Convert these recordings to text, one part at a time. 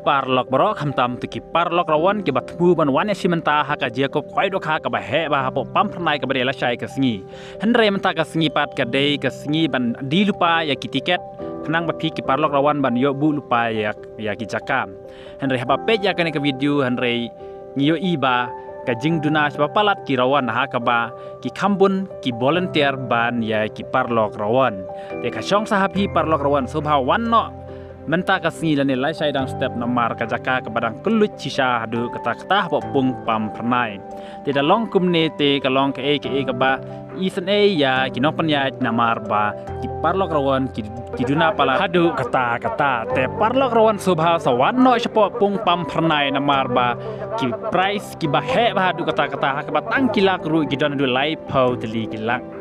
parlok bro kamtam tu ki parlok rawan ki batmu ban wan si menta ha ka je ko khoi do kha ka ba he ba ha po pam phnai ka ba la shai ka sngi henre menta ka sngi pat ka dei ka sngi ban di lupa ya ki tiket kenang ba pi ki parlok rawan ban yo bu lupa ya ki jakam henre ha ba pe ya ka ne ka video henre ngiyo iba ka jing duna ba palat ki rawan ha ka ba ki khambun ki volunteer ban ya ki parlok rawan te ka shong sa ha pi parlok rawan so ba wan no menta ka sngi lane lai sai dang step namar ka jaka ka badang kelut cisa hadu kata bo pung pam pernai te da long kumne te ka long ka e ka ba isen e ya ki no panya namar ba ki parlok rawan ki duna pala hadu kata te parlok rawan subha sawan no sepo pung pam pernai namar ba ki price ki ba he ba hadu kata ka ba tang kilak ru ki don du lai pau teli kilak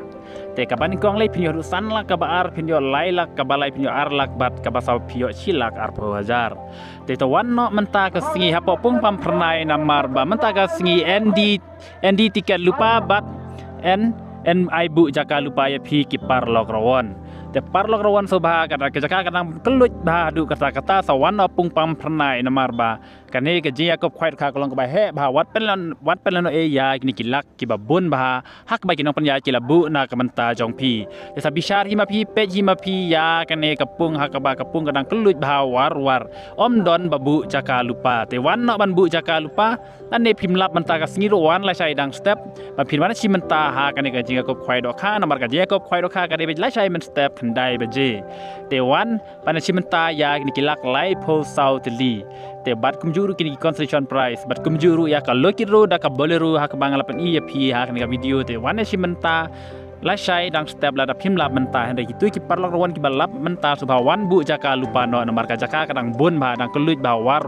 te kaban kong lai pinyo rusan la kabar pinyo lai la kabalai pinyo ar lak bat kabasa pinyo silak ar hazar te to wan no menta ka singi hapo pung pam pernai namar ba menta ka singi ND tiket lupa bat en ai bu jaka lupa ya pi ki parlok rawan te parlok rawan sobha kata ke jaka kadang kelut ba du kata sawan no pung pam pernai namar ba kane ke jia ko khwait kha kolong ka ba he ba wat pen no e ya ni kilak ki ba bun ba hak ba ki nong panya ki labu na ka menta jong pi te sa bishar hi ma pi pe hi ma pi ya kane ka pung hak ba ka pung kadang kelut ba war om don babu jaka lupa te wan no ban bu jaka lupa nan ne phim lap menta ka singi ro wan la sai dang step ba phim wan chi menta ha kane ka jia ko khwai do kha namar ka jia ko khwai do kha ka de la sai men step khandai ba je te wan pan chi menta ya ni kilak lai pho sau te li te bat kumjuru kini concession price bat kumjuru ya ka lokiro da ka bolero ha ka bangala pen iya pi ha ka video te wan si menta la shai dang step la da phim lap menta hande ki tu ki parlok rawan ki balap menta subha wan bu jaka lupa no namar ka jaka kadang bun ba dang kelut ba war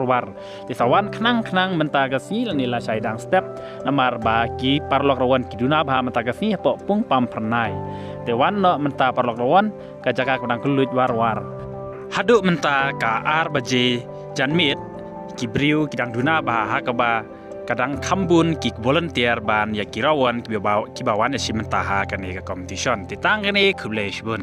te sawan khnang menta ka si la ni la shai dang step namar ba ki parlok rawan ki duna ba menta ka si po pung pam pernai te wan no menta parlok rawan ka jaka kadang kelut war hadu menta ka ar baje janmit ki briu ki dang duna ba ha ka ba kadang khambun ki volunteer ban ya kirawan ki bawan si menta ha kan e ka competition titang kan e khuble shibun